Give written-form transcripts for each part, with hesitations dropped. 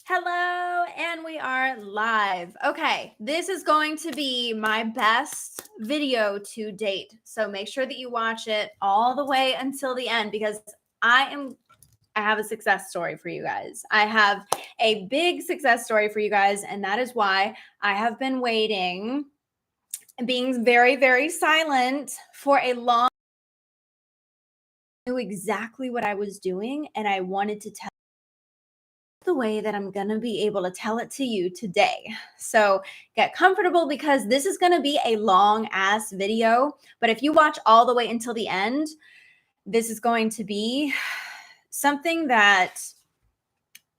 Hello, and we are live. Okay, this is going to be my best video to date. So make sure that you watch it all the way until the end because I have a success story for you guys. I have a big success story for you guys, and that is why I have been waiting and being very, very silent for a long knew exactly what I was doing, and I wanted to tell the way that I'm going to be able to tell it to you today. So get comfortable because this is going to be a long ass video. But if you watch all the way until the end, this is going to be something that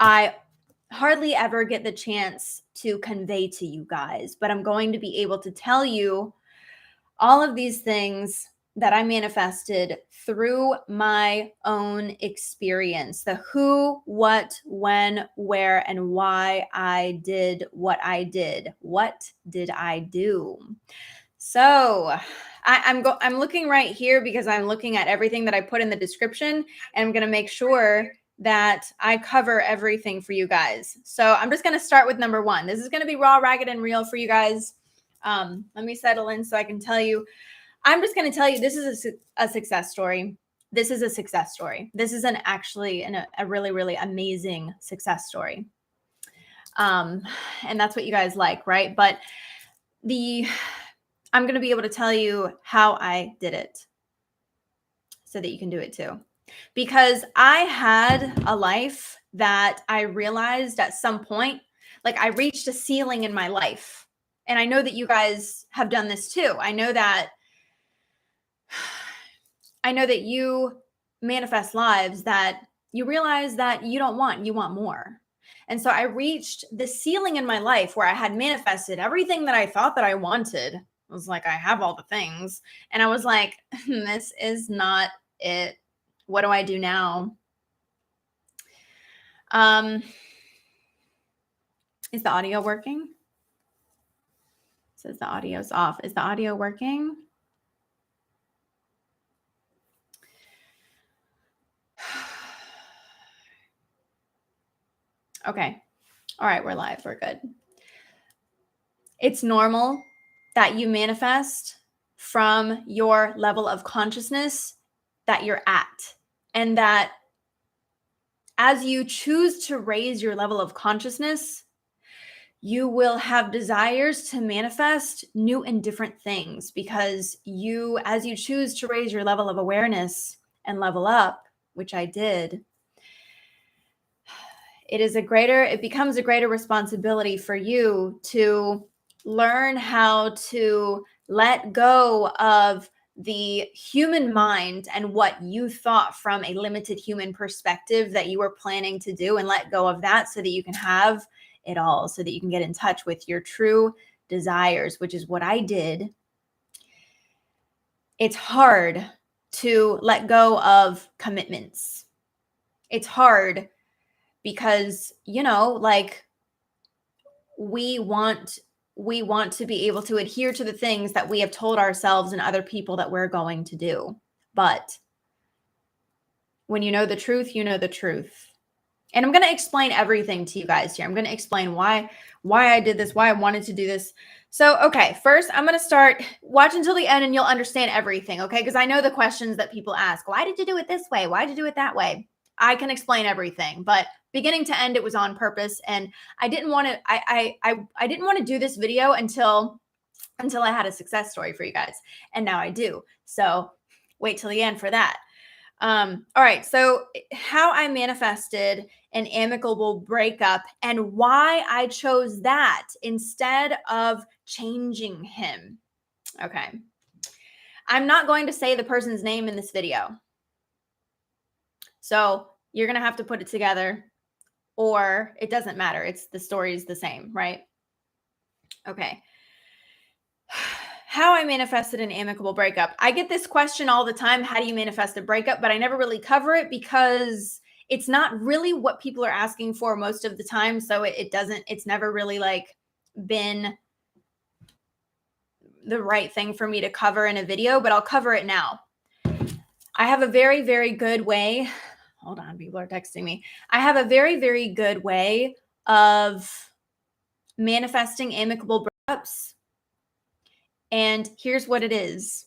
I hardly ever get the chance to convey to you guys. But I'm going to be able to tell you all of these things that I manifested through my own experience, the who, what, when, where, and why I did what I did. What did I do? So I'm looking right here because I'm looking at everything that I put in the description, and I'm going to make sure that I cover everything for you guys. So I'm just going to start with number one. This is going to be raw, ragged, and real for you guys. Let me settle in so I can tell you. I'm just going to tell you this is a success story. This is a success story. This is actually a really, really amazing success story. And that's what you guys like, right? But I'm going to be able to tell you how I did it so that you can do it too. Because I had a life that I realized at some point, like I reached a ceiling in my life. And I know that you guys have done this too. I know that you manifest lives that you realize that you don't want, you want more. And so I reached the ceiling in my life where I had manifested everything that I thought that I wanted. I was like, I have all the things. And I was like, this is not it. What do I do now? Is the audio working? It says the audio's off. Is the audio working? Okay. All right, we're live. We're good. It's normal that you manifest from your level of consciousness that you're at. And that as you choose to raise your level of consciousness, you will have desires to manifest new and different things because as you choose to raise your level of awareness and level up, which I did, it becomes a greater responsibility for you to learn how to let go of the human mind and what you thought from a limited human perspective that you were planning to do, and let go of that so that you can have it all, so that you can get in touch with your true desires, which is what I did. It's hard to let go of commitments. It's hard because, like we want to be able to adhere to the things that we have told ourselves and other people that we're going to do. But when you know the truth, you know the truth. And I'm going to explain everything to you guys here. I'm going to explain why I did this, why I wanted to do this. So, okay, first I'm going to start, watch until the end and you'll understand everything, okay? Because I know the questions that people ask. Why did you do it this way? Why did you do it that way? I can explain everything, but beginning to end, it was on purpose. And I didn't want to, I didn't want to do this video until I had a success story for you guys. And now I do. So wait till the end for that. All right. So how I manifested an amicable breakup and why I chose that instead of changing him. Okay. I'm not going to say the person's name in this video. So you're going to have to put it together, or it doesn't matter. The story is the same, right? Okay. How I manifested an amicable breakup. I get this question all the time. How do you manifest a breakup? But I never really cover it because it's not really what people are asking for most of the time. So it's never really like been the right thing for me to cover in a video, but I'll cover it now. I have a very, very good way. Hold on, people are texting me. I have a very, very good way of manifesting amicable breakups. And here's what it is.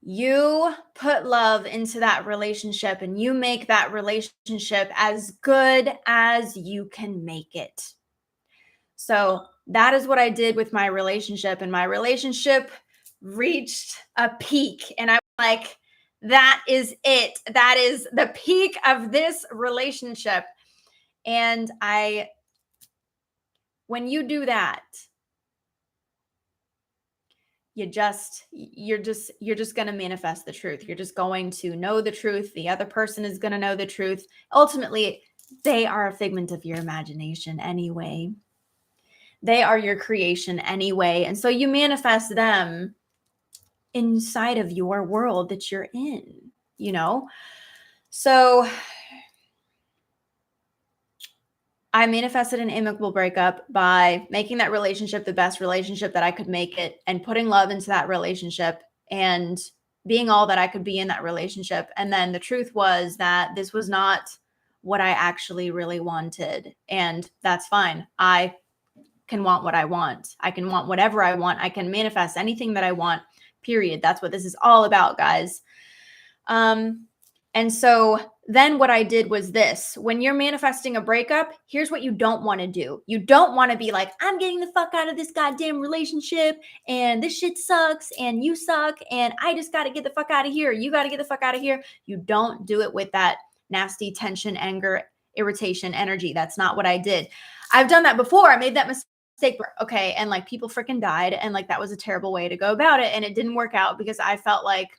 You put love into that relationship and you make that relationship as good as you can make it. So that is what I did with my relationship. And my relationship reached a peak. And I was like, that is it. That is the peak of this relationship. And when you do that, you're just going to manifest the truth. You're just going to know the truth. The other person is going to know the truth. Ultimately, they are a figment of your imagination anyway. They are your creation anyway. And so you manifest them inside of your world that you're in, you know? So I manifested an amicable breakup by making that relationship the best relationship that I could make it and putting love into that relationship and being all that I could be in that relationship. And then the truth was that this was not what I actually really wanted. And that's fine. I can want what I want. I can want whatever I want. I can manifest anything that I want, period. That's what this is all about, guys. And so then what I did was this. When you're manifesting a breakup, here's what you don't want to do. You don't want to be like, I'm getting the fuck out of this goddamn relationship and this shit sucks and you suck and I just got to get the fuck out of here. You got to get the fuck out of here. You don't do it with that nasty tension, anger, irritation, energy. That's not what I did. I've done that before. I made that mistake. Okay. And like people freaking died. And like that was a terrible way to go about it. And it didn't work out because I felt like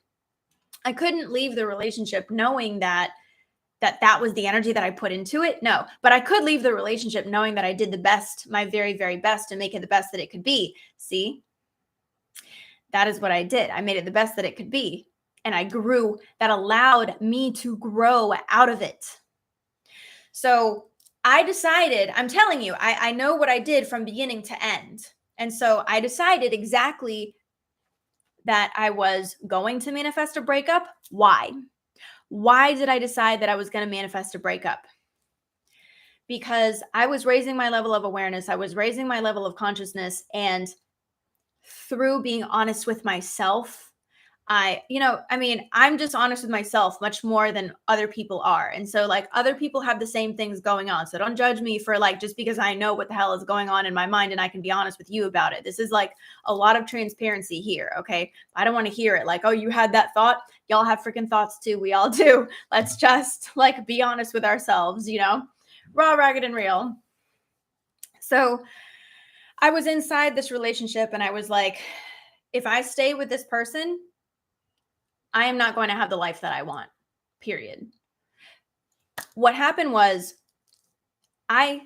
I couldn't leave the relationship knowing that was the energy that I put into it. No, but I could leave the relationship knowing that I did the best, my very, very best to make it the best that it could be. See, that is what I did. I made it the best that it could be. And I grew. That allowed me to grow out of it. So I decided, I'm telling you, I know what I did from beginning to end. And so I decided exactly that I was going to manifest a breakup. Why? Why did I decide that I was going to manifest a breakup? Because I was raising my level of awareness. I was raising my level of consciousness. And through being honest with myself, I'm just honest with myself much more than other people are. And so like other people have the same things going on. So don't judge me for like, just because I know what the hell is going on in my mind and I can be honest with you about it. This is like a lot of transparency here. Okay. I don't want to hear it like, oh, you had that thought. Y'all have freaking thoughts too. We all do. Let's just like be honest with ourselves, raw, ragged, and real. So I was inside this relationship and I was like, if I stay with this person, I am not going to have the life that I want, period. What happened was that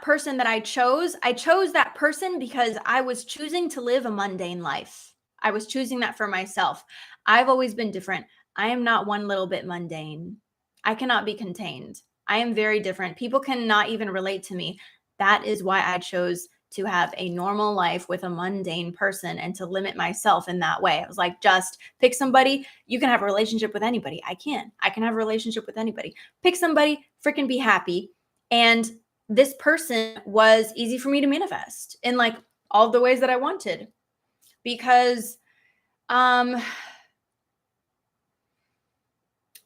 person that I chose that person because I was choosing to live a mundane life. I was choosing that for myself. I've always been different. I am not one little bit mundane. I cannot be contained. I am very different. People cannot even relate to me. That is why I chose to have a normal life with a mundane person and to limit myself in that way. I was like, just pick somebody. You can have a relationship with anybody. I can have a relationship with anybody. Pick somebody, freaking be happy. And this person was easy for me to manifest in like all the ways that I wanted because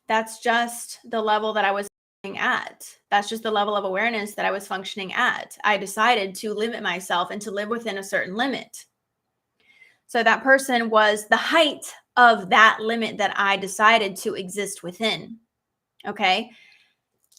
that's just the level that I was at. That's just the level of awareness that I was functioning at. I decided to limit myself and to live within a certain limit. So that person was the height of that limit that I decided to exist within. Okay.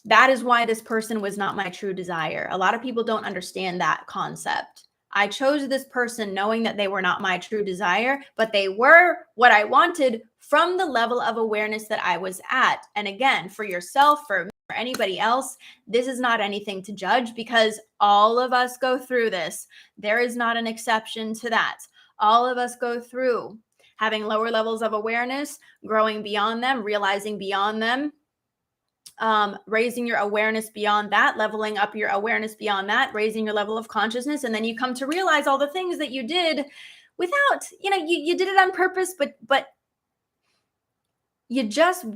That is why this person was not my true desire. A lot of people don't understand that concept. I chose this person knowing that they were not my true desire, but they were what I wanted from the level of awareness that I was at. And again, for yourself, for anybody else, this is not anything to judge because all of us go through this. There is not an exception to that. All of us go through having lower levels of awareness, growing beyond them, realizing beyond them, raising your awareness beyond that, leveling up your awareness beyond that, raising your level of consciousness. And then you come to realize all the things that you did without, you did it on purpose, but you just,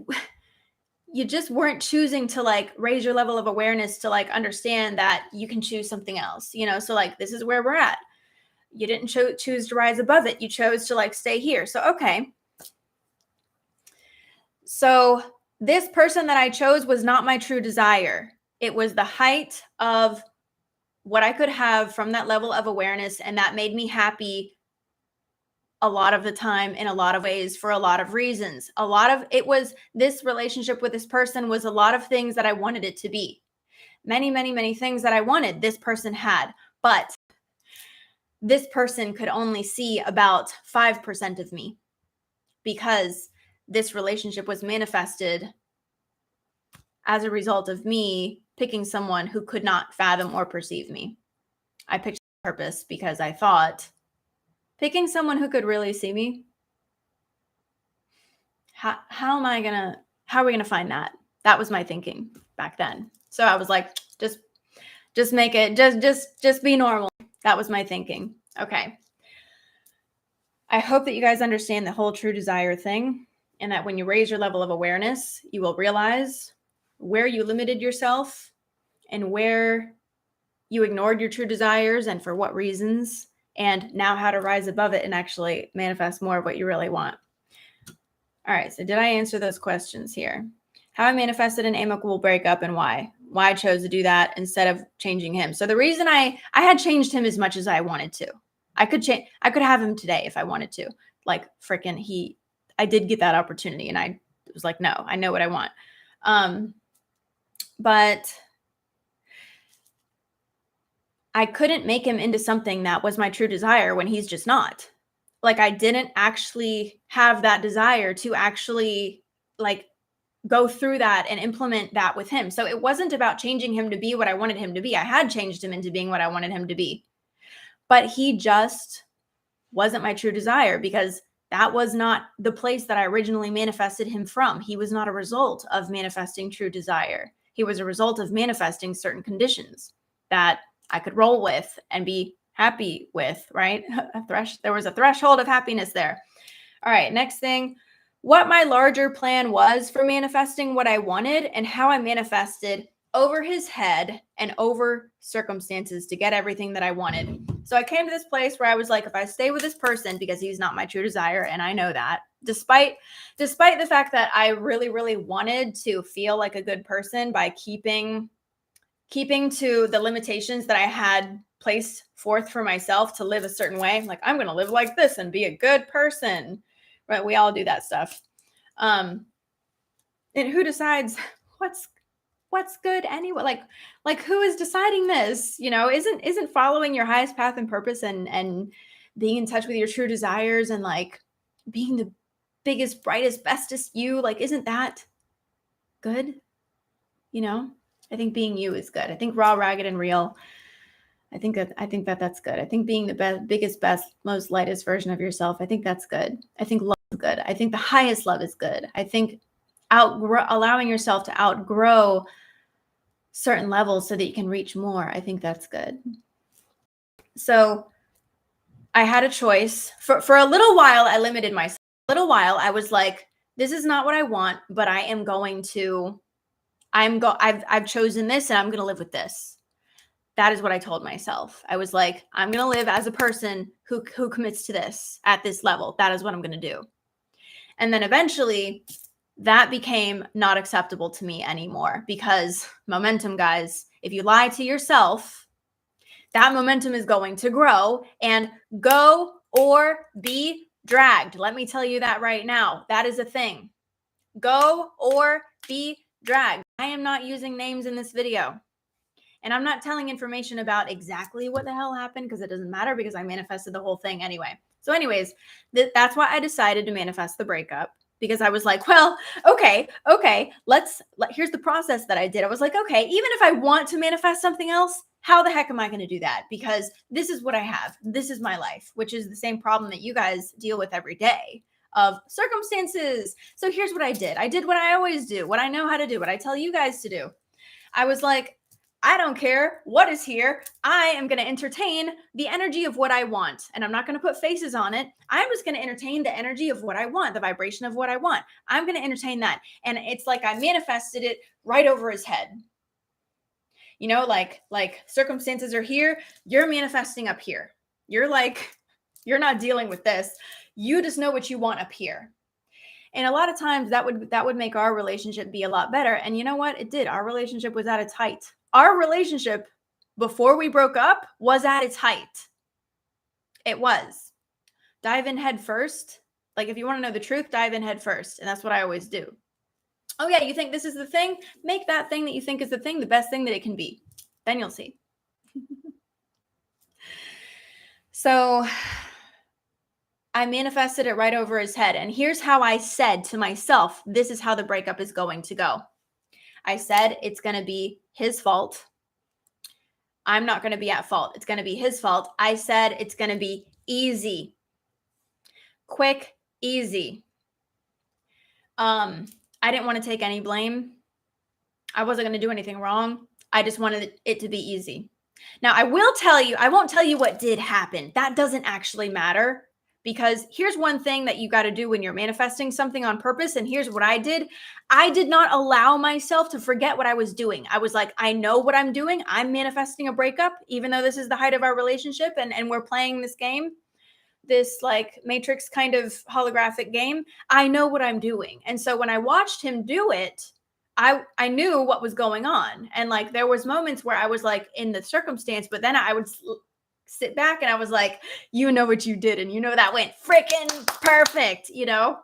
you just weren't choosing to like raise your level of awareness to like understand that you can choose something else, you know? So like, this is where we're at. You didn't choose to rise above it. You chose to like stay here. So, okay. So this person that I chose was not my true desire. It was the height of what I could have from that level of awareness. And that made me happy a lot of the time in a lot of ways for a lot of reasons. This relationship with this person was a lot of things that I wanted it to be. Many, many, many things that I wanted this person had, but this person could only see about 5% of me because this relationship was manifested as a result of me picking someone who could not fathom or perceive me. I picked purpose because I thought picking someone who could really see me, how are we going to find that? That was my thinking back then. So I was like, just make it, just be normal. That was my thinking. Okay. I hope that you guys understand the whole true desire thing, and that when you raise your level of awareness, you will realize where you limited yourself and where you ignored your true desires and for what reasons, and now how to rise above it and actually manifest more of what you really want. All right, so did I answer those questions here? How I manifested an amicable breakup and why I chose to do that instead of changing him. So the reason I had changed him as much as I wanted to. I could have him today if I wanted to. Like freaking I did get that opportunity and I was like, no, I know what I want. But I couldn't make him into something that was my true desire when he's just not. Like I didn't actually have that desire to actually like go through that and implement that with him. So it wasn't about changing him to be what I wanted him to be. I had changed him into being what I wanted him to be. But he just wasn't my true desire because that was not the place that I originally manifested him from. He was not a result of manifesting true desire. He was a result of manifesting certain conditions that I could roll with and be happy with, right? There was a threshold of happiness there. All right, next thing, what my larger plan was for manifesting what I wanted and how I manifested over his head and over circumstances to get everything that I wanted. So I came to this place where I was like, if I stay with this person, because he's not my true desire, and I know that, despite the fact that I really, really wanted to feel like a good person by keeping to the limitations that I had placed forth for myself to live a certain way. Like, I'm going to live like this and be a good person, right? We all do that stuff. And who decides what's good anyway? Like who is deciding this? You know, isn't following your highest path and purpose and being in touch with your true desires and like being the biggest, brightest, bestest you, like, isn't that good? You know, I think being you is good. I think raw, ragged, and real. I think that's good. I think being the best, biggest, best, most lightest version of yourself. I think that's good. I think love is good. I think the highest love is good. I think allowing yourself to outgrow certain levels so that you can reach more. I think that's good. So I had a choice for a little while. I limited myself. A little while I was like, this is not what I want, but I am going to, I've chosen this and I'm going to live with this. That is what I told myself. I was like, I'm going to live as a person who commits to this at this level. That is what I'm going to do. And then eventually that became not acceptable to me anymore because momentum, guys, if you lie to yourself, that momentum is going to grow and go or be dragged. Let me tell you that right now. That is a thing. Go or be dragged. I am not using names in this video. And I'm not telling information about exactly what the hell happened because it doesn't matter because I manifested the whole thing anyway. So anyways, that's why I decided to manifest the breakup because I was like, well, okay, here's the process that I did. I was like, okay, even if I want to manifest something else, how the heck am I going to do that? Because this is what I have. This is my life, which is the same problem that you guys deal with every day of circumstances. So here's what I did. I did what I always do, what I know how to do, what I tell you guys to do. I was like, I don't care what is here. I am going to entertain the energy of what I want. And I'm not going to put faces on it. I'm just going to entertain the energy of what I want, the vibration of what I want. I'm going to entertain that. And it's like I manifested it right over his head. You know, like circumstances are here. You're manifesting up here. You're like, you're not dealing with this. You just know what you want up here. And a lot of times that would make our relationship be a lot better. And you know what? It did. Our relationship was at its height. Our relationship before we broke up was at its height. It was. Dive in head first. Like if you want to know the truth, dive in head first. And that's what I always do. Oh yeah, you think this is the thing? Make that thing that you think is the thing the best thing that it can be. Then you'll see. So I manifested it right over his head. And here's how I said to myself, this is how the breakup is going to go. I said, it's going to be his fault. I'm not going to be at fault. It's going to be his fault. I said, it's going to be easy. Quick, easy. I didn't want to take any blame. I wasn't going to do anything wrong. I just wanted it to be easy. Now, I won't tell you what did happen. That doesn't actually matter. Because here's one thing that you got to do when you're manifesting something on purpose. And here's what I did. I did not allow myself to forget what I was doing. I was like, I know what I'm doing. I'm manifesting a breakup, even though this is the height of our relationship and we're playing this game, this like Matrix kind of holographic game. I know what I'm doing. And so when I watched him do it, I knew what was going on. And like there was moments where I was like in the circumstance, but then I would sit back and I was like, you know what you did. And you know, that went freaking perfect, you know?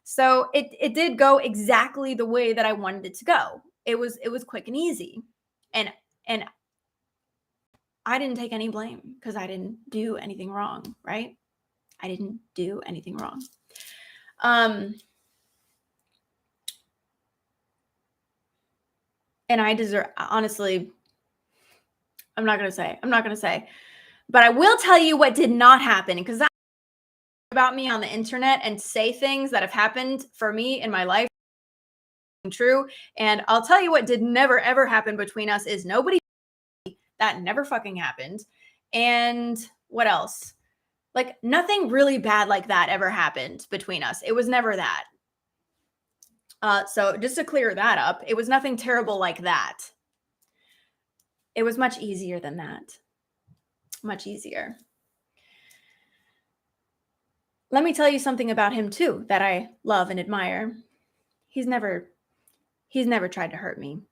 So it did go exactly the way that I wanted it to go. It was quick and easy. And I didn't take any blame because I didn't do anything wrong, right? I didn't do anything wrong. And I deserve, honestly, I'm not going to say, but I will tell you what did not happen, because that's about me on the internet and say things that have happened for me in my life true. And I'll tell you what did never ever happen between us is nobody. That never fucking happened. And what else? Like nothing really bad like that ever happened between us. It was never that. So just to clear that up, it was nothing terrible like that. It was much easier than that. Much easier. Let me tell you something about him too that I love and admire. He's never tried to hurt me.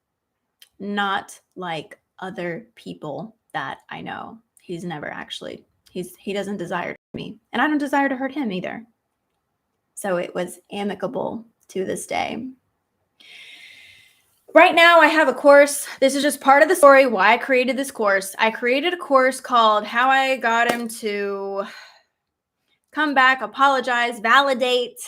Not like other people that I know. He's never actually. He doesn't desire me, and I don't desire to hurt him either. So it was amicable to this day. Right now, I have a course. This is just part of the story why I created this course. I created a course called How I Got Him to Come Back, Apologize, Validate,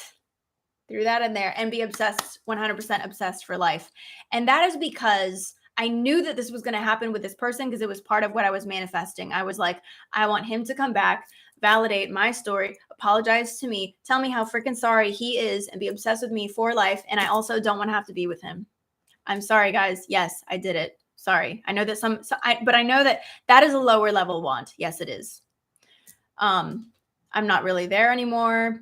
threw that in there, and be obsessed, 100% obsessed for life. And that is because I knew that this was going to happen with this person because it was part of what I was manifesting. I was like, I want him to come back, validate my story, apologize to me, tell me how freaking sorry he is, and be obsessed with me for life. And I also don't want to have to be with him. I'm sorry, guys. Yes, I did it. Sorry. I know that but I know that is a lower level want. Yes, it is. I'm not really there anymore.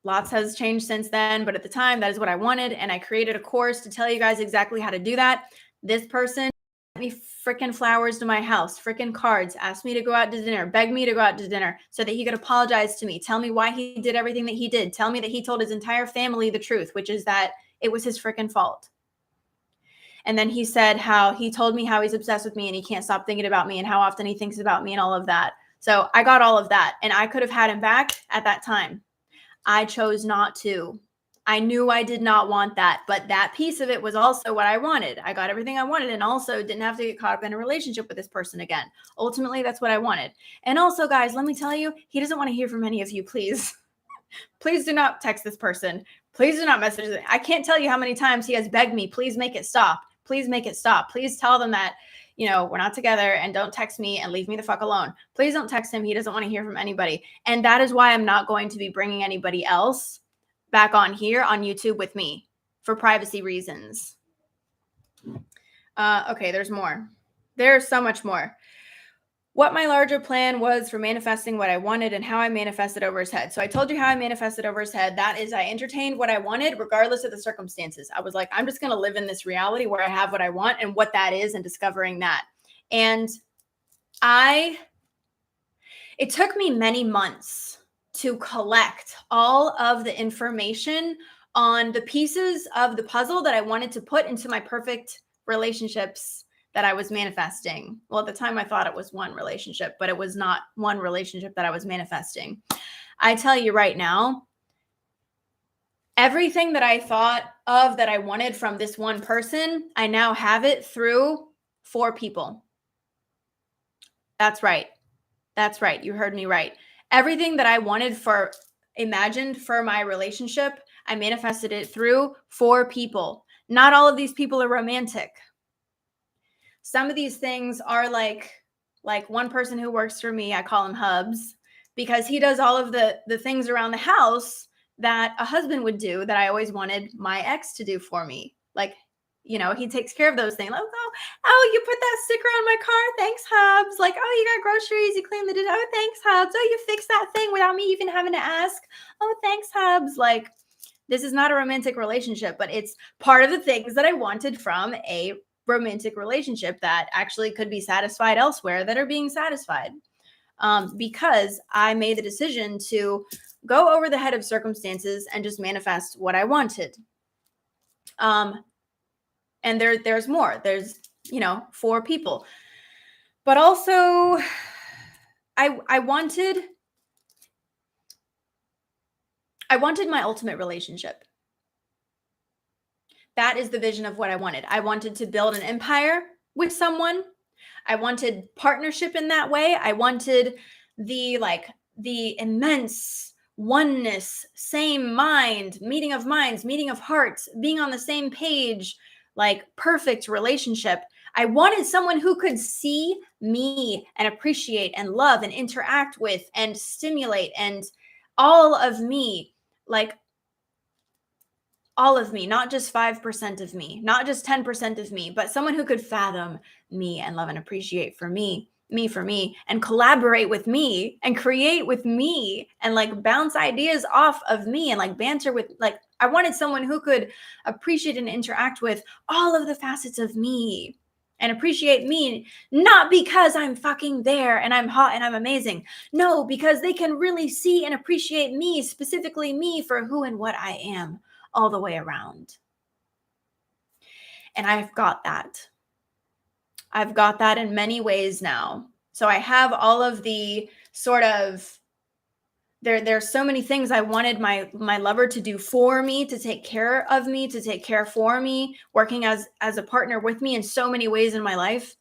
Lots has changed since then, but at the time, that is what I wanted. And I created a course to tell you guys exactly how to do that. This person sent me freaking flowers to my house, freaking cards, asked me to go out to dinner, begged me to go out to dinner so that he could apologize to me, tell me why he did everything that he did, tell me that he told his entire family the truth, which is that it was his freaking fault. And then he said how he told me how he's obsessed with me and he can't stop thinking about me and how often he thinks about me and all of that. So I got all of that, and I could have had him back at that time. I chose not to. I knew I did not want that, but that piece of it was also what I wanted. I got everything I wanted and also didn't have to get caught up in a relationship with this person again. Ultimately, that's what I wanted. And also, guys, let me tell you, he doesn't want to hear from any of you, please. Please do not text this person. Please do not message them. I can't tell you how many times he has begged me, please make it stop. Please make it stop. Please tell them that, we're not together and don't text me and leave me the fuck alone. Please don't text him. He doesn't want to hear from anybody. And that is why I'm not going to be bringing anybody else back on here on YouTube with me for privacy reasons. Okay, there's more. There's so much more. What my larger plan was for manifesting what I wanted and how I manifested over his head. So I told you how I manifested over his head. That is, I entertained what I wanted regardless of the circumstances. I was like, I'm just going to live in this reality where I have what I want and what that is and discovering that. And it took me many months to collect all of the information on the pieces of the puzzle that I wanted to put into my perfect relationships that I was manifesting. Well, at the time I thought it was one relationship, but it was not one relationship that I was manifesting. I tell you right now, everything that I thought of that I wanted from this one person, I now have it through 4 people. That's right. That's right. You heard me right. Everything that I imagined for my relationship, I manifested it through 4 people. Not all of these people are romantic. Some of these things are like one person who works for me, I call him Hubs, because he does all of the things around the house that a husband would do that I always wanted my ex to do for me. Like, he takes care of those things. Like, oh, you put that sticker on my car. Thanks, Hubs. Like, oh, you got groceries. You cleaned the dish. Oh, thanks, Hubs. Oh, you fixed that thing without me even having to ask. Oh, thanks, Hubs. Like, this is not a romantic relationship, but it's part of the things that I wanted from a romantic relationship that actually could be satisfied elsewhere that are being satisfied. Because I made the decision to go over the head of circumstances and just manifest what I wanted. And there's more. There's 4 people, but also I wanted my ultimate relationship. That is the vision of what I wanted. I wanted to build an empire with someone. I wanted partnership in that way. I wanted the immense oneness, same mind, meeting of minds, meeting of hearts, being on the same page, like perfect relationship. I wanted someone who could see me and appreciate and love and interact with and stimulate and all of me, like all of me, not just 5% of me, not just 10% of me, but someone who could fathom me and love and appreciate for me for me, and collaborate with me and create with me and like bounce ideas off of me and like banter with, like, I wanted someone who could appreciate and interact with all of the facets of me and appreciate me, not because I'm fucking there and I'm hot and I'm amazing. No, because they can really see and appreciate me, specifically me, for who and what I am all the way around. And I've got that. I've got that in many ways now. So I have all of the sort of, there's so many things I wanted my lover to do for me, to take care of me, to take care for me, working as a partner with me in so many ways in my life.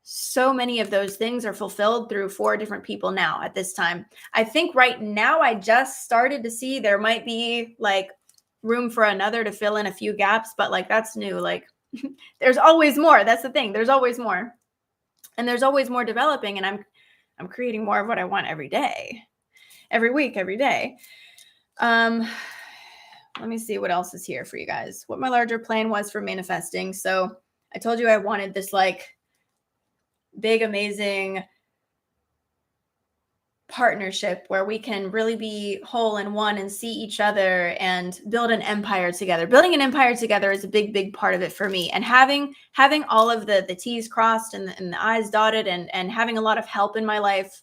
So many of those things are fulfilled through 4 different people now at this time. I think right now I just started to see there might be like room for another to fill in a few gaps, but like that's new. Like there's always more. That's the thing. There's always more. And there's always more developing, and I'm creating more of what I want every day. Every week, every day. Let me see what else is here for you guys. What my larger plan was for manifesting. So I told you I wanted this like big, amazing partnership where we can really be whole and one and see each other and build an empire together. Building an empire together is a big, big part of it for me. And having all of the T's crossed and the I's dotted and having a lot of help in my life,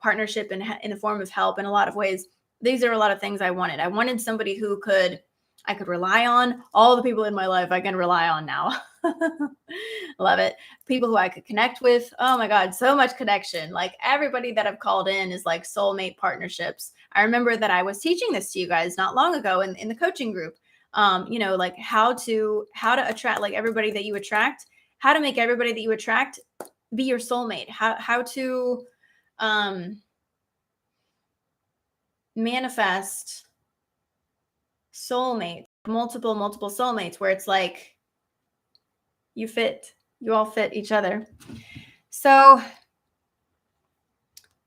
partnership in the form of help in a lot of ways. These are a lot of things I wanted. I wanted somebody who I could rely on. All the people in my life I can rely on now. Love it. People who I could connect with. Oh my God, so much connection. Like everybody that I've called in is like soulmate partnerships. I remember that I was teaching this to you guys not long ago in the coaching group. Like how to attract, like everybody that you attract, how to make everybody that you attract be your soulmate. How to manifest soulmates, multiple soulmates, where it's like you all fit each other. So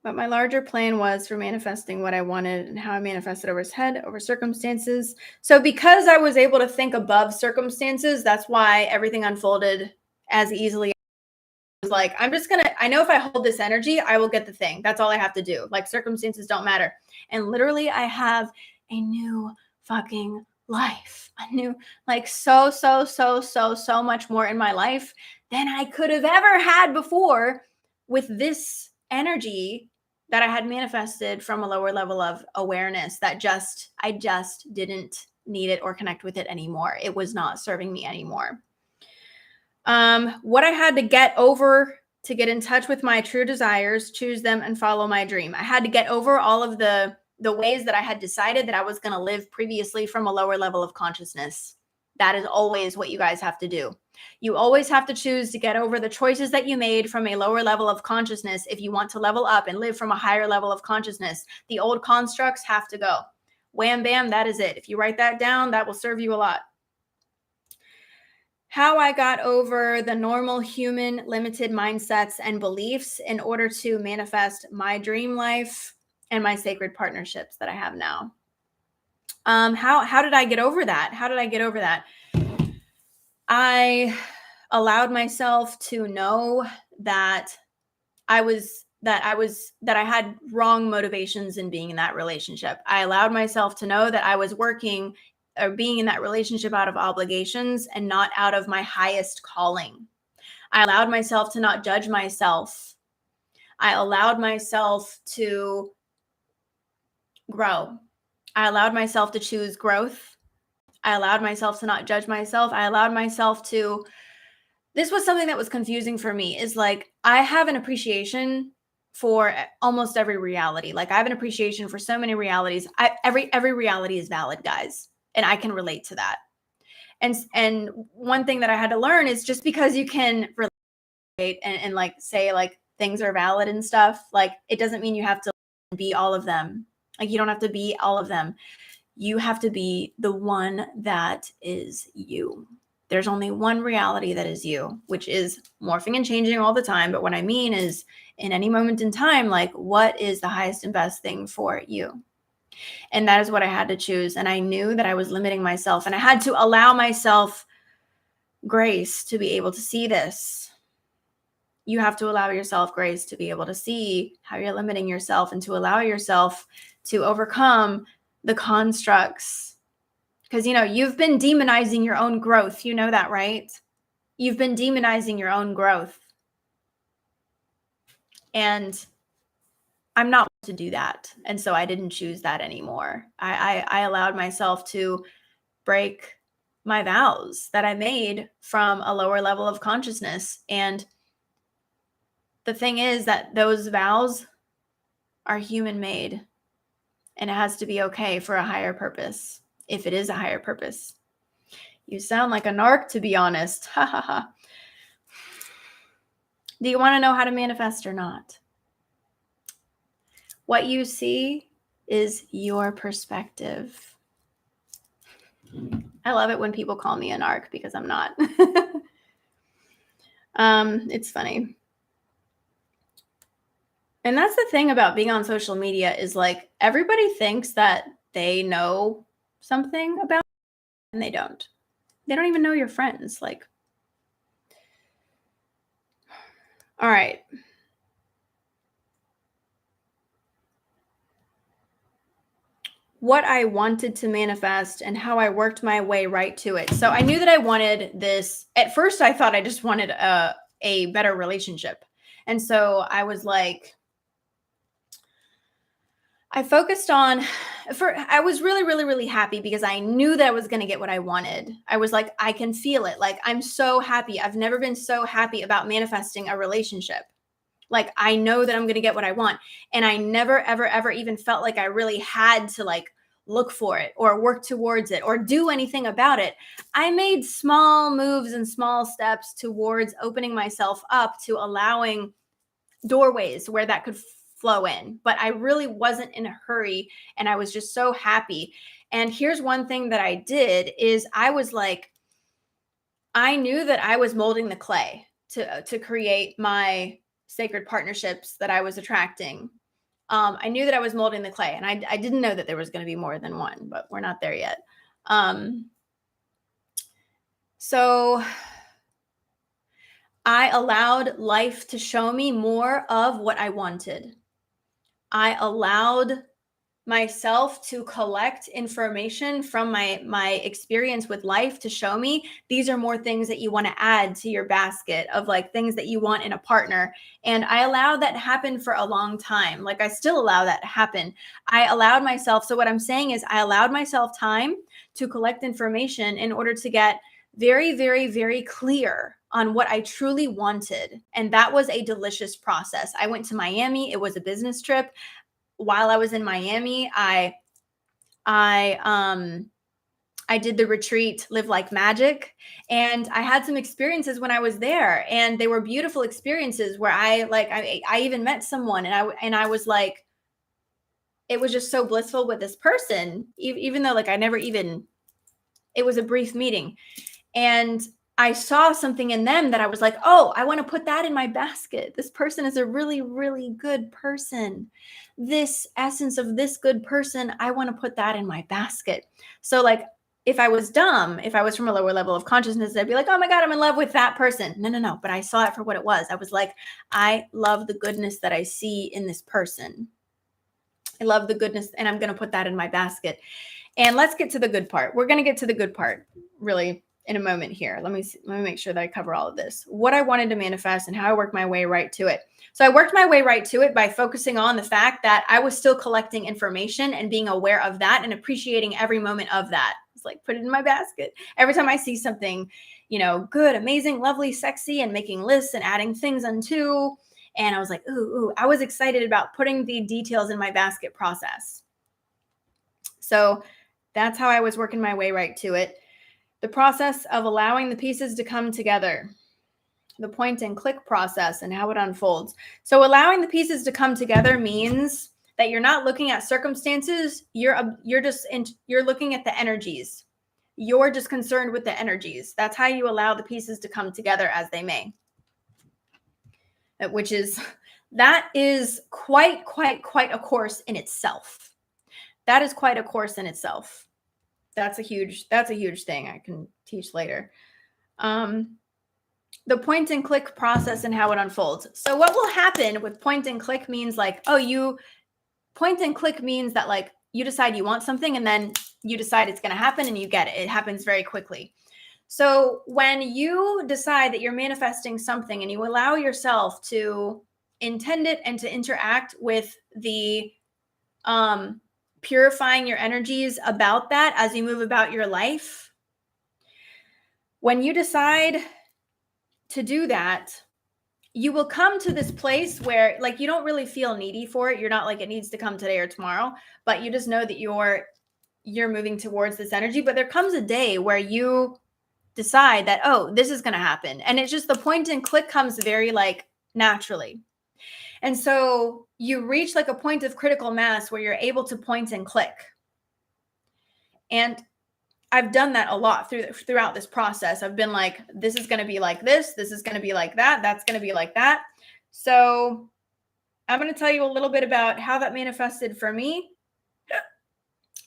what my larger plan was for manifesting what I wanted and how I manifested over his head, over circumstances. So because I was able to think above circumstances, that's why everything unfolded as easily. Was like, I know if I hold this energy, I will get the thing. That's all I have to do. Like, circumstances don't matter. And literally, I have a new fucking life. A new, like, so much more in my life than I could have ever had before with this energy that I had manifested from a lower level of awareness that I just didn't need it or connect with it anymore. It was not serving me anymore. What I had to get over to get in touch with my true desires, choose them, and follow my dream. I had to get over all of the ways that I had decided that I was going to live previously from a lower level of consciousness. That is always what you guys have to do. You always have to choose to get over the choices that you made from a lower level of consciousness if you want to level up and live from a higher level of consciousness. The old constructs have to go. Wham, bam, that is it. If you write that down, that will serve you a lot. How I got over the normal human limited mindsets and beliefs in order to manifest my dream life and my sacred partnerships that I have now. How did I get over that? How did I get over that? I allowed myself to know that I had wrong motivations in being in that relationship. I allowed myself to know that I was working or being in that relationship out of obligations and not out of my highest calling. I allowed myself to not judge myself. I allowed myself to grow. I allowed myself to choose growth. I allowed myself to not judge myself. I allowed myself to, this was something that was confusing for me, is like, I have an appreciation for almost every reality. Like, I have an appreciation for so many realities. Every reality is valid, guys. And I can relate to that. And one thing that I had to learn is just because you can relate and like say like things are valid and stuff, like it doesn't mean you have to be all of them. Like, you don't have to be all of them. You have to be the one that is you. There's only one reality that is you, which is morphing and changing all the time. But what I mean is, in any moment in time, like, what is the highest and best thing for you? And that is what I had to choose. And I knew that I was limiting myself, and I had to allow myself grace to be able to see this. You have to allow yourself grace to be able to see how you're limiting yourself and to allow yourself to overcome the constructs. Because, you've been demonizing your own growth. You know that, right? You've been demonizing your own growth. And I'm not to do that. And so I didn't choose that anymore. I allowed myself to break my vows that I made from a lower level of consciousness. And the thing is that those vows are human made, and it has to be okay for a higher purpose, if it is a higher purpose. You sound like a narc, to be honest. Ha ha ha. Do you want to know how to manifest or not? What you see is your perspective. I love it when people call me a narc because I'm not. It's funny. And that's the thing about being on social media, is like, everybody thinks that they know something about it, and they don't. They don't even know your friends. Like, all right. What I wanted to manifest and how I worked my way right to it. So I knew that I wanted this. At first, I thought I just wanted a better relationship. And so I was like, I focused on, I was really happy because I knew that I was going to get what I wanted. I was like, I can feel it. Like, I'm so happy. I've never been so happy about manifesting a relationship. Like, I know that I'm going to get what I want. And I never, ever even felt like I really had to like look for it or work towards it or do anything about it. I made small moves and small steps towards opening myself up to allowing doorways where that could flow in. But I really wasn't in a hurry, and I was just so happy. And here's one thing that I did is I was like, I knew that I was molding the clay to create my sacred partnerships that I was attracting. I knew that I was molding the clay, and I didn't know that there was going to be more than one, but we're not there yet. So I allowed life to show me more of what I wanted. I allowed myself to collect information from my experience with life to show me these are more things that you want to add to your basket of like things that you want in a partner. And I allowed that to happen for a long time. Like I still allow that to happen. I allowed myself. So what I'm saying is I allowed myself time to collect information in order to get very, very, very clear on what I truly wanted. And that was a delicious process. I went to Miami. It was a business trip. While I was in Miami, I did the retreat Live Like Magic, and I had some experiences when I was there, and they were beautiful experiences where I even met someone, and I was like, it was just so blissful with this person, even though like I never even, it was a brief meeting, and I saw something in them that I was like, oh, I want to put that in my basket. This person is a really, really good person. This essence of this good person, I want to put that in my basket. So, like, if I was dumb, if I was from a lower level of consciousness, I'd be like, oh my God, I'm in love with that person. No, no, no. But I saw it for what it was. I was like, I love the goodness that I see in this person. I love the goodness, and I'm going to put that in my basket. And let's get to the good part. We're going to get to the good part really in a moment here. Let me make sure that I cover all of this. What I wanted to manifest and how I worked my way right to it. So I worked my way right to it by focusing on the fact that I was still collecting information and being aware of that and appreciating every moment of that. It's like, put it in my basket. Every time I see something, you know, good, amazing, lovely, sexy, and making lists and adding things unto. And I was like, ooh, I was excited about putting the details in my basket process. So that's how I was working my way right to it. The process of allowing the pieces to come together, the point and click process and how it unfolds. So allowing the pieces to come together means that you're not looking at circumstances. You're looking at the energies. You're just concerned with the energies. That's how you allow the pieces to come together as they may. That is quite a course in itself. That is quite a course in itself. That's a huge thing I can teach later. The point and click process and how it unfolds. So what will happen with point and click means like, point and click means that like you decide you want something and then you decide it's going to happen and you get it. It happens very quickly. So when you decide that you're manifesting something and you allow yourself to intend it and to interact with the purifying your energies about that as you move about your life, when you decide to do that, you will come to this place where like you don't really feel needy for it. You're not like it needs to come today or tomorrow, but you just know that you're moving towards this energy. But there comes a day where you decide that, oh, this is going to happen. And it's just the point and click comes very like naturally. And so you reach like a point of critical mass where you're able to point and click. And I've done that a lot throughout this process. I've been like, this is going to be like this. This is going to be like that. That's going to be like that. So I'm going to tell you a little bit about how that manifested for me.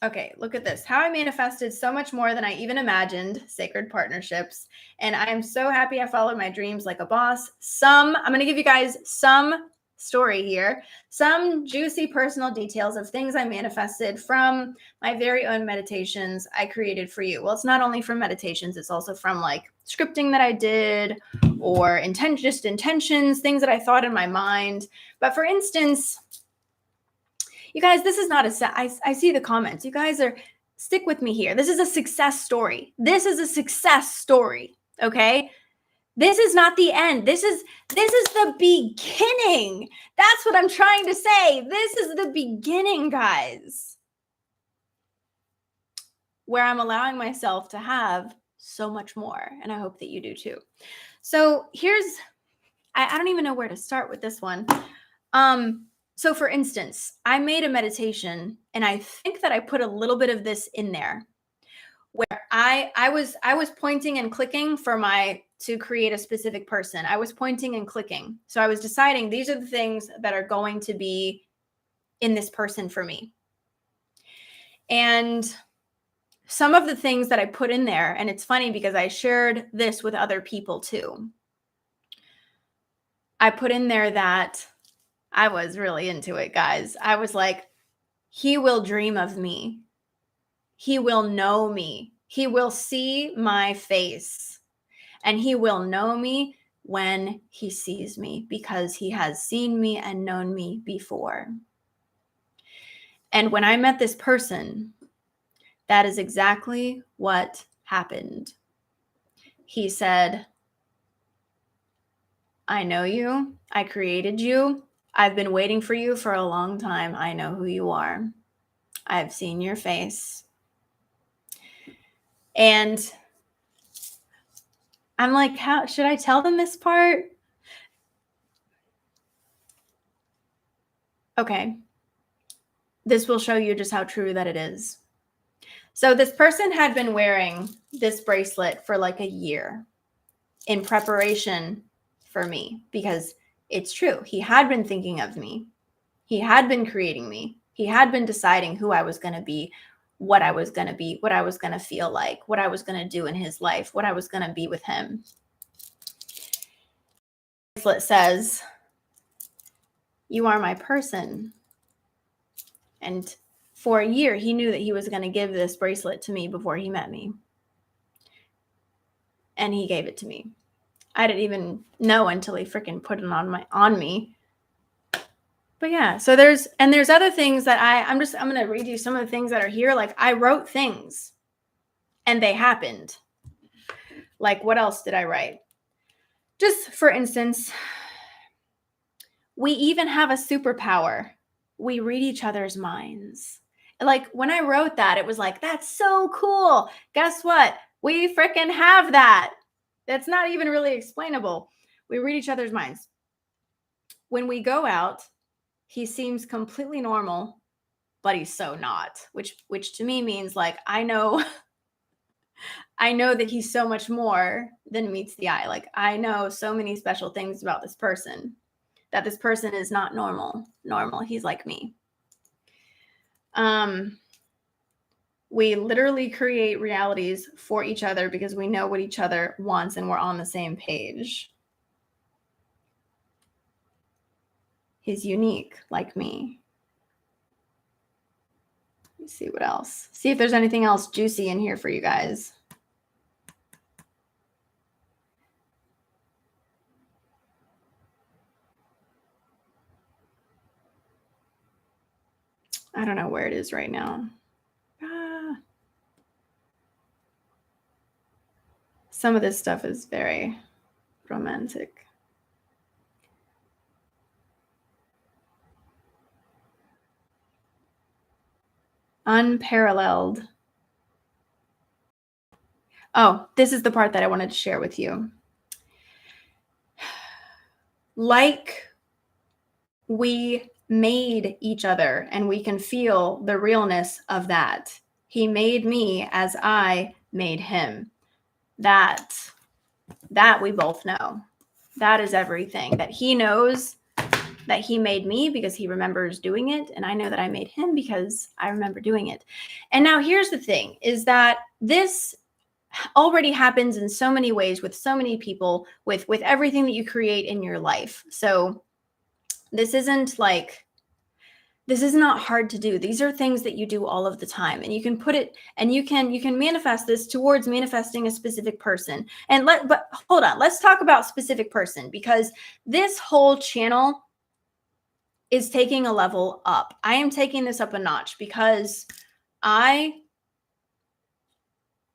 Okay, look at this. How I manifested so much more than I even imagined, sacred partnerships. And I am so happy I followed my dreams like a boss. I'm going to give you guys some story here, some juicy personal details of things I manifested from my very own meditations I created for you. Well, it's not only from meditations, it's also from like scripting that I did or intentions, things that I thought in my mind. But for instance, you guys, this is not I see the comments. You guys stick with me here. This is a success story. This is a success story. Okay. This is not the end. This is the beginning. That's what I'm trying to say. This is the beginning, guys, where I'm allowing myself to have so much more. And I hope that you do too. So I don't even know where to start with this one. So for instance, I made a meditation and I think that I put a little bit of this in there where I was pointing and clicking to create a specific person. I was pointing and clicking. So I was deciding these are the things that are going to be in this person for me. And some of the things that I put in there, and it's funny because I shared this with other people too. I put in there that I was really into it, guys. I was like, he will dream of me. He will know me. He will see my face. And he will know me when he sees me because he has seen me and known me before. And when I met this person, that is exactly what happened. He said, I know you. I created you. I've been waiting for you for a long time. I know who you are. I've seen your face. And I'm like, how should I tell them this part? Okay. This will show you just how true that it is. So this person had been wearing this bracelet for like a year in preparation for me because it's true. He had been thinking of me. He had been creating me. He had been deciding who I was going to be, what I was going to be, what I was going to feel like, what I was going to do in his life, what I was going to be with him. The bracelet says, you are my person. And for a year, he knew that he was going to give this bracelet to me before he met me. And he gave it to me. I didn't even know until he freaking put it on me. But yeah, so there's other things that I'm going to read you some of the things that are here. Like I wrote things and they happened. Like what else did I write? Just for instance, we even have a superpower. We read each other's minds. Like when I wrote that, it was like, that's so cool. Guess what? We freaking have that. That's not even really explainable. We read each other's minds. When we go out, he seems completely normal, but he's so not, which to me means like, I know that he's so much more than meets the eye. Like I know so many special things about this person, that this person is not normal. He's like me. We literally create realities for each other because we know what each other wants and we're on the same page. He's unique like me. Let me see what else. See if there's anything else juicy in here for you guys. I don't know where it is right now. Some of this stuff is very romantic. Unparalleled. Oh, this is the part that I wanted to share with you. Like we made each other and we can feel the realness of that. He made me as I made him. That we both know. That is everything. That he knows that he made me because he remembers doing it. And I know that I made him because I remember doing it. And now here's the thing is that this already happens in so many ways with so many people, with everything that you create in your life. So this isn't like, this is not hard to do. These are things that you do all of the time, and you can put it, and you can manifest this towards manifesting a specific person. But hold on, let's talk about specific person, because this whole channel is taking a level up. I am taking this up a notch because I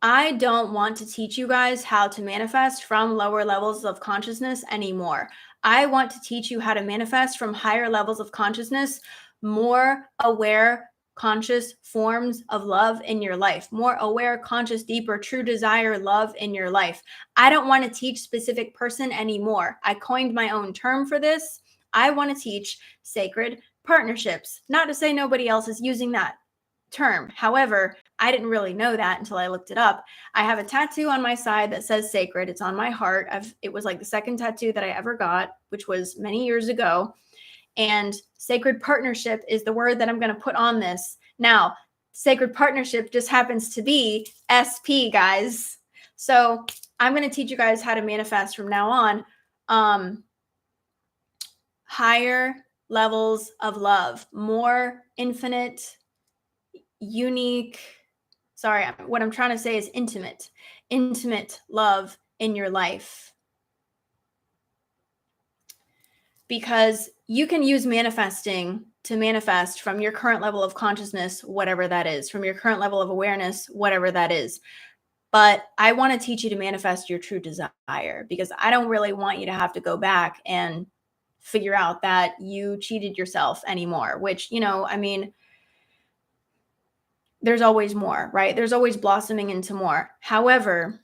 don't want to teach you guys how to manifest from lower levels of consciousness anymore. I want to teach you how to manifest from higher levels of consciousness, more aware, conscious forms of love in your life, more aware, conscious, deeper, true desire, love in your life. I don't want to teach specific person anymore. I coined my own term for this. I want to teach sacred partnerships. Not to say nobody else is using that term. However, I didn't really know that until I looked it up. I have a tattoo on my side that says sacred. It's on my heart. It was like the second tattoo that I ever got, which was many years ago. And sacred partnership is the word that I'm going to put on this. Now, sacred partnership just happens to be SP, guys. So I'm going to teach you guys how to manifest from now on. higher levels of love, more infinite, unique, sorry, what I'm trying to say is intimate love in your life. Because you can use manifesting to manifest from your current level of consciousness, whatever that is, from your current level of awareness, whatever that is. But I want to teach you to manifest your true desire, because I don't really want you to have to go back and figure out that you cheated yourself anymore, which, I mean, there's always more, right? There's always blossoming into more. However,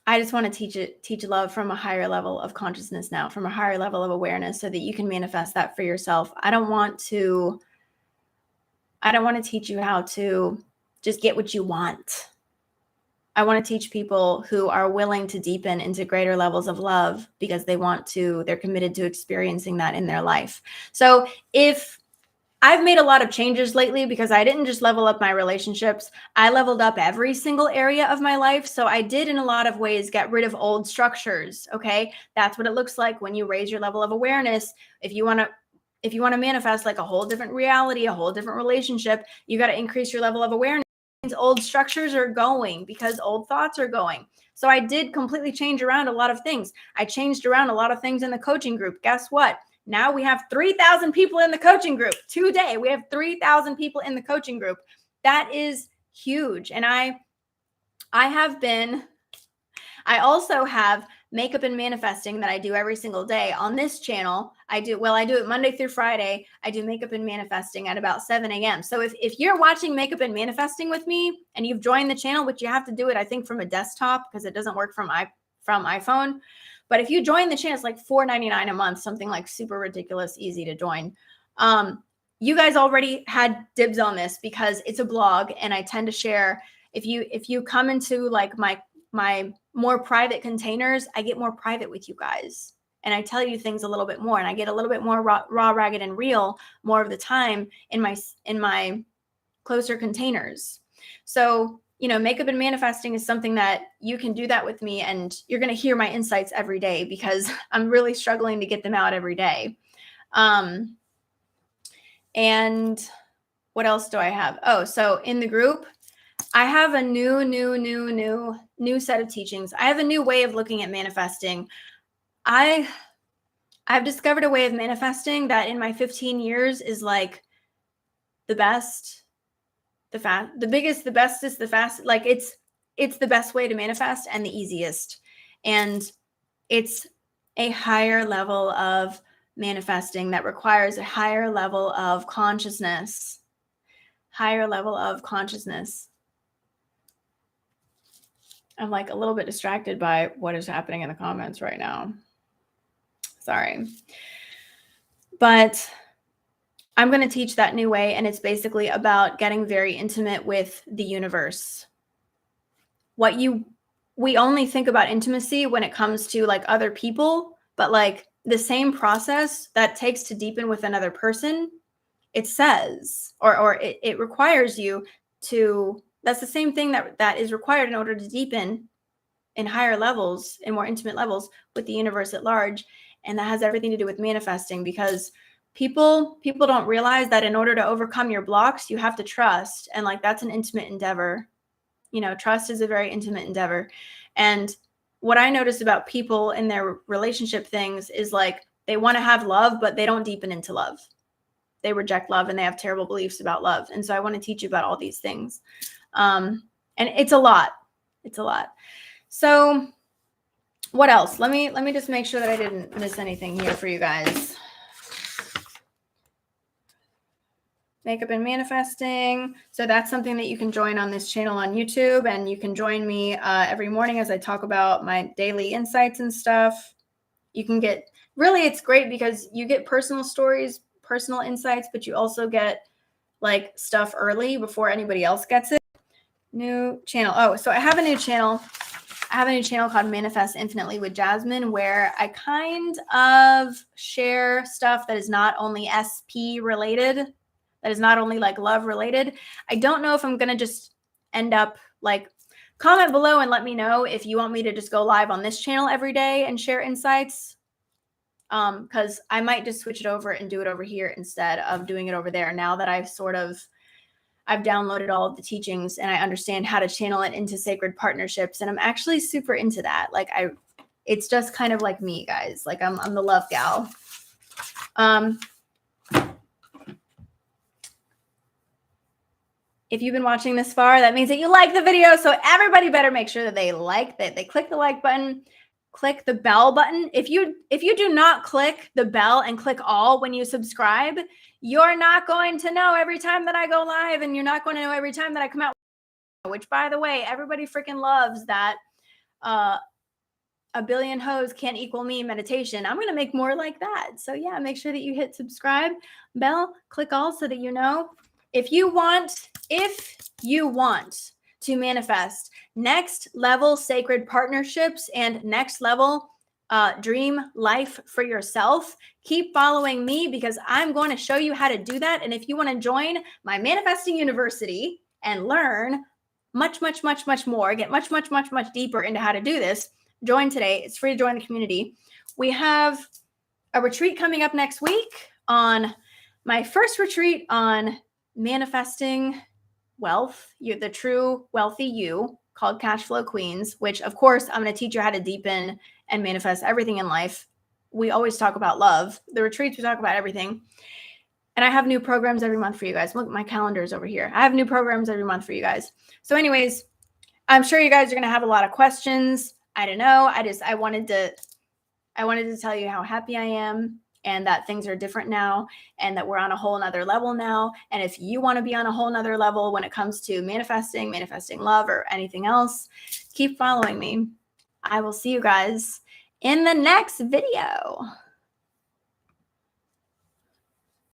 I just want to teach love from a higher level of consciousness now, from a higher level of awareness, so that you can manifest that for yourself. I don't want to teach you how to just get what you want. I want to teach people who are willing to deepen into greater levels of love because they're committed to experiencing that in their life. So if I've made a lot of changes lately, because I didn't just level up my relationships, I leveled up every single area of my life. So I did, in a lot of ways, get rid of old structures. Okay. That's what it looks like when you raise your level of awareness. If you want to manifest like a whole different reality, a whole different relationship, you got to increase your level of awareness. Old structures are going because old thoughts are going. So I did completely change around a lot of things. I changed around a lot of things in the coaching group. Guess what? Now we have 3,000 people in the coaching group. Today, we have 3,000 people in the coaching group. That is huge. And I also have makeup and manifesting that I do every single day on this channel. I do it Monday through Friday. I do makeup and manifesting at about 7 a.m. So if you're watching makeup and manifesting with me and you've joined the channel, which you have to do it, I think, from a desktop, because it doesn't work from iPhone. But if you join the channel, it's like $4.99 a month, something like super ridiculous, easy to join. You guys already had dibs on this because it's a blog, and I tend to share. If you come into like my more private containers, I get more private with you guys, and I tell you things a little bit more, and I get a little bit more raw, ragged, and real more of the time in my closer containers. So, makeup and manifesting is something that you can do that with me, and you're going to hear my insights every day, because I'm really struggling to get them out every day. And what else do I have? Oh, so in the group, I have a new set of teachings. I have a new way of looking at manifesting. I've discovered a way of manifesting that in my 15 years is like the best, the biggest, the bestest, the fastest. Like it's the best way to manifest and the easiest. And it's a higher level of manifesting that requires a higher level of consciousness. Higher level of consciousness. I'm like a little bit distracted by what is happening in the comments right now. Sorry. But I'm going to teach that new way, and it's basically about getting very intimate with the universe. We only think about intimacy when it comes to like other people, but like the same process that takes to deepen with another person, it says, or it requires you to, that's the same thing that is required in order to deepen in higher levels, in more intimate levels with the universe at large. And that has everything to do with manifesting, because people don't realize that in order to overcome your blocks, you have to trust. And like, that's an intimate endeavor. Trust is a very intimate endeavor. And what I noticed about people in their relationship things is like, they want to have love, but they don't deepen into love. They reject love, and they have terrible beliefs about love. And so I want to teach you about all these things. And it's a lot. It's a lot. So what else? Let me just make sure that I didn't miss anything here for you guys. Makeup and manifesting. So that's something that you can join on this channel on YouTube, and you can join me every morning as I talk about my daily insights and stuff. You can get, really, it's great because you get personal stories, personal insights, but you also get like stuff early before anybody else gets it. New channel. Oh, so I have a new channel. I have a new channel called Manifest Infinitely with Jasmine, where I kind of share stuff that is not only SP related, that is not only like love related. I don't know if I'm going to just end up like, comment below and let me know if you want me to just go live on this channel every day and share insights. because I might just switch it over and do it over here instead of doing it over there. Now that I've downloaded all of the teachings and I understand how to channel it into sacred partnerships, and I'm actually super into that. Like it's just kind of like me, guys. Like I'm the love gal. If you've been watching this far, that means that you like the video. So everybody better make sure that they click the like button, click the bell button. If you do not click the bell and click all when you subscribe, you're not going to know every time that I go live, and you're not going to know every time that I come out, which, by the way, everybody freaking loves that a billion hoes can't equal me meditation. I'm going to make more like that. So yeah, make sure that you hit subscribe, bell, click all so that you know. If you want to manifest next level sacred partnerships and next level dream life for yourself, keep following me, because I'm going to show you how to do that. And if you want to join my manifesting university and learn much more, get much deeper into how to do this, join today. It's free to join the community. We have a retreat coming up next week, on my first retreat on manifesting wealth, the true wealthy you, called Cash Flow Queens, which of course I'm going to teach you how to deepen and manifest everything in life. We always talk about love. The retreats, we talk about everything. And I have new programs every month for you guys. Look, my calendar's over here. I have new programs every month for you guys. So anyways, I'm sure you guys are going to have a lot of questions. I don't know. I wanted to tell you how happy I am, and that things are different now, and that we're on a whole nother level now. And if you want to be on a whole nother level when it comes to manifesting love, or anything else, keep following me. I will see you guys in the next video.